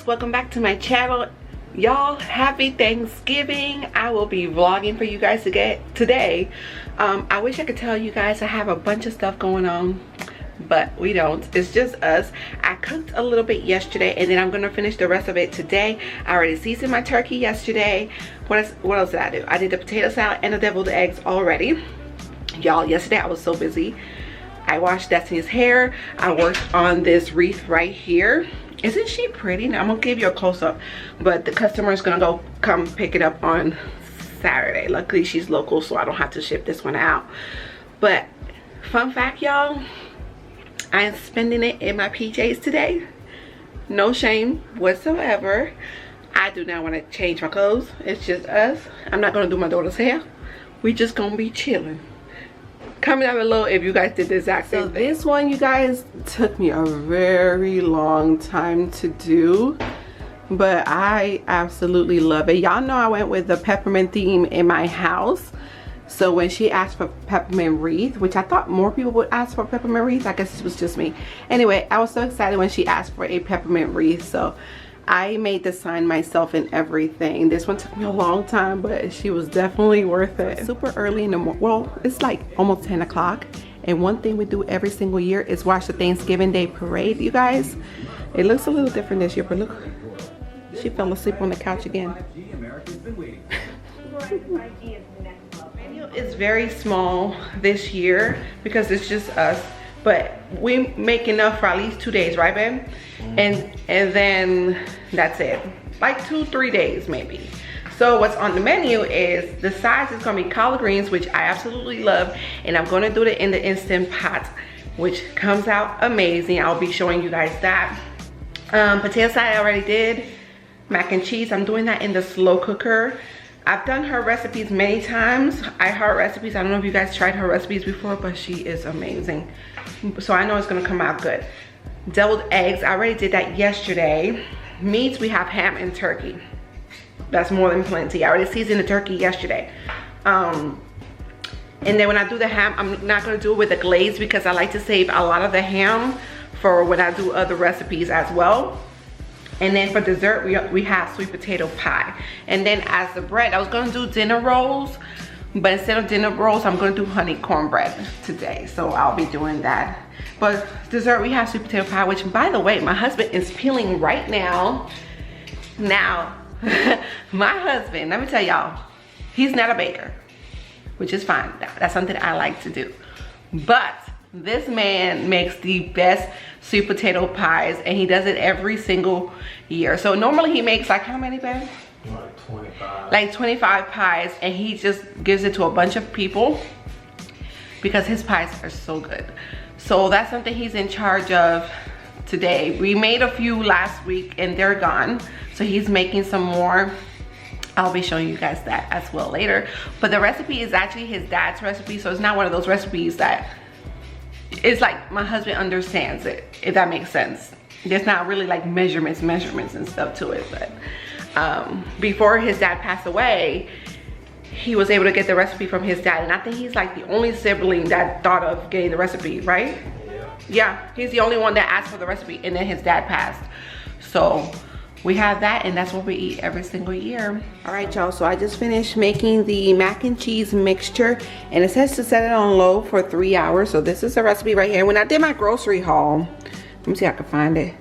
guys, welcome back to my channel. Y'all, happy Thanksgiving. I will be vlogging for you guys today. I wish I could tell you guys I have a bunch of stuff going on, but we don't. It's just us. I cooked a little bit yesterday and then I'm gonna finish the rest of it today. I already seasoned my turkey yesterday. What else did I do? I did the potato salad and the deviled eggs already. Y'all, yesterday I was so busy. I washed Destiny's hair. I worked on this wreath right here. Isn't she pretty? Now I'm gonna give you a close-up, but the customer is gonna come pick it up on Saturday. Luckily she's local, so I don't have to ship this one out. But fun fact, y'all, I am spending it in my PJs today. No shame whatsoever. I do not want to change my clothes. It's just us. I'm not gonna do my daughter's hair. We just gonna be chilling. Comment down below if you guys did the exact same thing. This one, you guys, took me a very long time to do, but I absolutely love it. Y'all know I went with the peppermint theme in my house. So when she asked for peppermint wreath, which I thought more people would ask for peppermint wreath, I guess it was just me. Anyway, I was so excited when she asked for a peppermint wreath, so I made the sign myself and everything. This one took me a long time, but she was definitely worth it. Super early in the morning. Well, it's like almost 10 o'clock. And one thing we do every single year is watch the Thanksgiving Day parade, you guys. It looks a little different this year, but look, she fell asleep on the couch again. Menu is very small this year because it's just us. But we make enough for at least 2 days, right, Ben? And then that's it. Like 2-3 days maybe. So what's on the menu is, the sides is gonna be collard greens, which I absolutely love, and I'm gonna do it in the Instant Pot, which comes out amazing. I'll be showing you guys that. Potato salad I already did. Mac and cheese, I'm doing that in the slow cooker. I've done her recipes many times. I heart recipes. I don't know if you guys tried her recipes before, but she is amazing. So I know it's gonna come out good. Deviled eggs, I already did that yesterday. Meats, we have ham and turkey. That's more than plenty. I already seasoned the turkey yesterday. And then when I do the ham, I'm not gonna do it with the glaze because I like to save a lot of the ham for when I do other recipes as well. And then for dessert, we have sweet potato pie. And then as the bread, I was gonna do dinner rolls, but instead of dinner rolls, I'm gonna do honey cornbread today. So I'll be doing that. But dessert, we have sweet potato pie, which, by the way, my husband is peeling right now. Now, my husband, let me tell y'all, he's not a baker, which is fine. That's something I like to do. But this man makes the best sweet potato pies, and he does it every single year. So normally he makes like how many, babe? Like 25. Like 25 pies, and he just gives it to a bunch of people because his pies are so good. So that's something he's in charge of today. We made a few last week and they're gone. So he's making some more. I'll be showing you guys that as well later. But the recipe is actually his dad's recipe. So it's not one of those recipes that, it's like my husband understands it, if that makes sense. There's not really like measurements and stuff to it. But before his dad passed away, he was able to get the recipe from his dad. And I think he's like the only sibling that thought of getting the recipe, right? Yeah, he's the only one that asked for the recipe, and then his dad passed. So we have that, and that's what we eat every single year. All right, y'all, so I just finished making the mac and cheese mixture, and it says to set it on low for 3 hours. So this is the recipe right here. When I did my grocery haul, let me see if I can find it.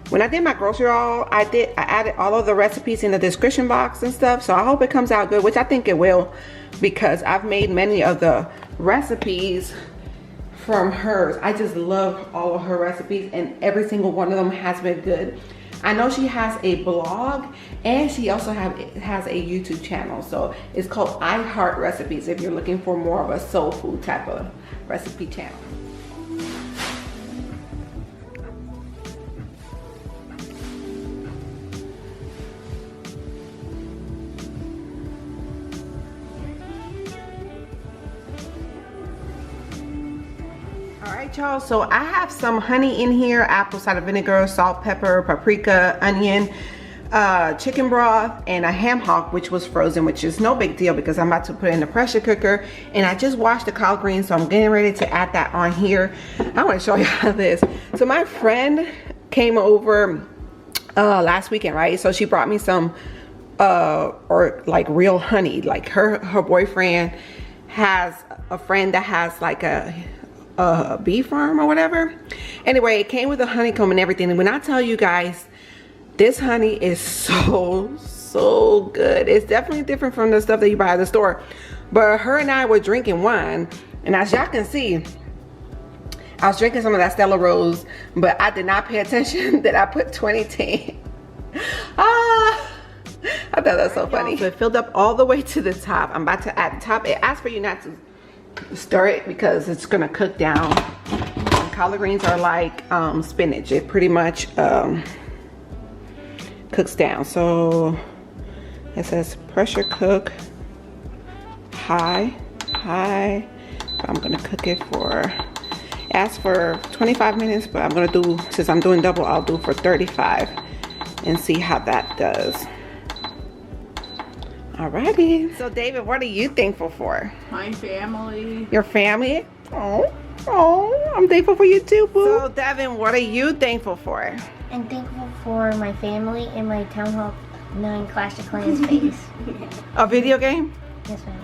When I did my grocery haul, I added all of the recipes in the description box and stuff. So I hope it comes out good, which I think it will, because I've made many of the recipes from hers. I just love all of her recipes, and every single one of them has been good. I know she has a blog, and she also has a YouTube channel. So it's called I Heart Recipes if you're looking for more of a soul food type of recipe channel. Alright, y'all, so I have some honey in here, apple cider vinegar, salt, pepper, paprika, onion, chicken broth, and a ham hock, which was frozen, which is no big deal because I'm about to put it in the pressure cooker. And I just washed the collard greens, so I'm getting ready to add that on here. I want to show y'all this. So my friend came over last weekend, right? So she brought me some or like real honey. Like her boyfriend has a friend that has like a bee farm or whatever. Anyway, it came with a honeycomb and everything. And when I tell you guys, this honey is so good. It's definitely different from the stuff that you buy at the store. But her and I were drinking wine, and as y'all can see, I was drinking some of that Stella Rose, but I did not pay attention that I put 2010. I thought that was so funny. So it filled up all the way to the top. I'm about to add the top. It asks for you not to stir it because it's gonna cook down. And collard greens are like spinach. It pretty much cooks down. So it says pressure cook high. I'm gonna cook it for, ask for 25 minutes, but I'm gonna do, since I'm doing double, I'll do for 35 and see how that does. Alrighty. So David, what are you thankful for? My family. Your family? Oh, I'm thankful for you too, boo. So Devin, what are you thankful for? I'm thankful for my family and my Town Hall 9 Clash of Clans phase. A video game? Yes, ma'am.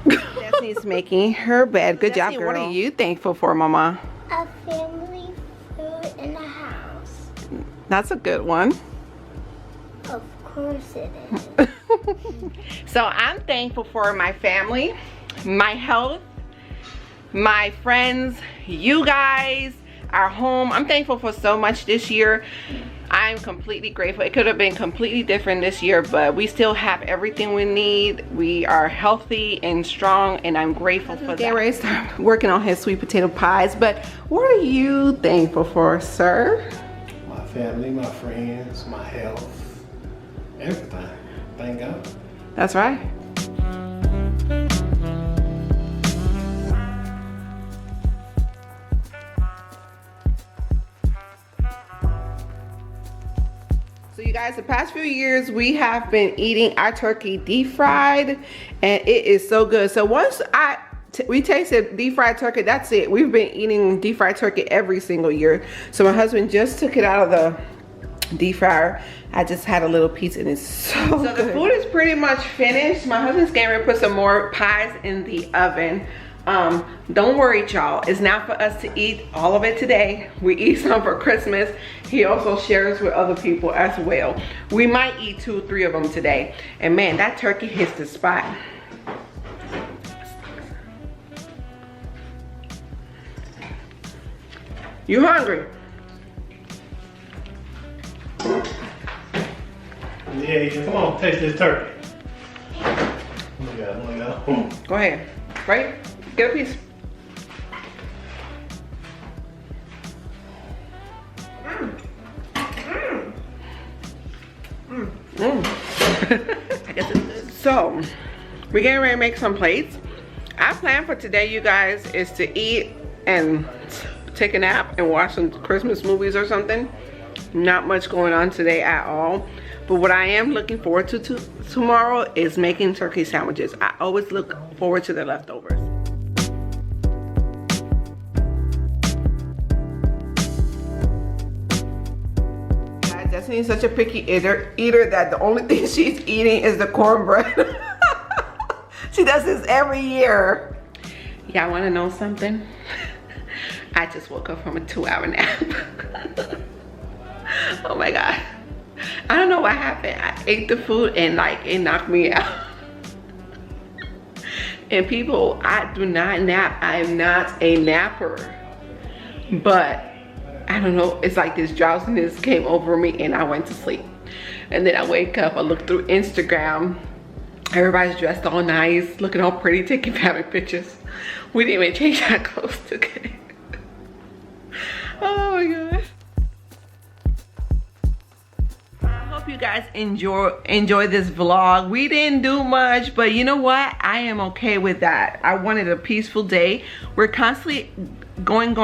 Destiny's making her bed. Good job, girl. What are you thankful for, Mama? A family, food, and a house. That's a good one. Of course it is. So I'm thankful for my family, my health, my friends, you guys, our home. I'm thankful for so much this year. I'm completely grateful. It could have been completely different this year, but we still have everything we need. We are healthy and strong, and I'm grateful for that. Getting ready to start working on his sweet potato pies, but what are you thankful for, sir? My family, my friends, my health, everything. Thank God. That's right. So you guys, the past few years we have been eating our turkey deep fried, and it is so good. So once we tasted deep fried turkey, that's it. We've been eating deep fried turkey every single year. So my husband just took it out of the deep fryer. I just had a little piece and it's so good. The food is pretty much finished. My husband's getting ready to put some more pies in the oven. Don't worry, y'all, it's not for us to eat all of it today. We eat some for Christmas. He also shares with other people as well. We might eat 2 or 3 of them today. And man, that turkey hits the spot. You hungry? Yeah, come on, taste this turkey. Yeah. Go ahead. Right? Get a piece. I guess it's good. So, we're getting ready to make some plates. Our plan for today, you guys, is to eat and take a nap and watch some Christmas movies or something. Not much going on today at all. But what I am looking forward to tomorrow is making turkey sandwiches. I always look forward to the leftovers. Destiny's such a picky eater that the only thing she's eating is the cornbread. She does this every year. Y'all want to know something? I just woke up from a 2-hour nap. Oh my God. I don't know what happened. I ate the food and like it knocked me out. And people, I do not nap. I am not a napper. But I don't know, it's like this drowsiness came over me and I went to sleep. And then I wake up, I look through Instagram. Everybody's dressed all nice, looking all pretty, taking family pictures. We didn't even change our clothes today. Oh my God. I hope you guys enjoy this vlog. We didn't do much, but you know what? I am okay with that. I wanted a peaceful day. We're constantly going.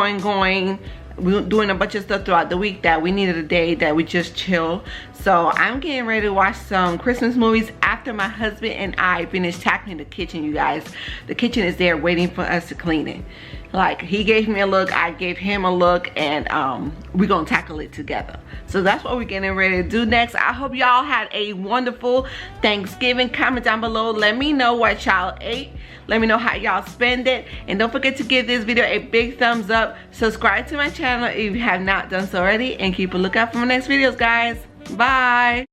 we're doing a bunch of stuff throughout the week that we needed a day that we just chill. So I'm getting ready to watch some Christmas movies after my husband and I finish tackling the kitchen, you guys. The kitchen is there waiting for us to clean it. Like, he gave me a look, I gave him a look, and we're gonna tackle it together. So that's what we're getting ready to do next. I hope y'all had a wonderful Thanksgiving. Comment down below, let me know what y'all ate. Let me know how y'all spend it. And don't forget to give this video a big thumbs up. Subscribe to my channel if you have not done so already. And keep a lookout for my next videos, guys. Bye.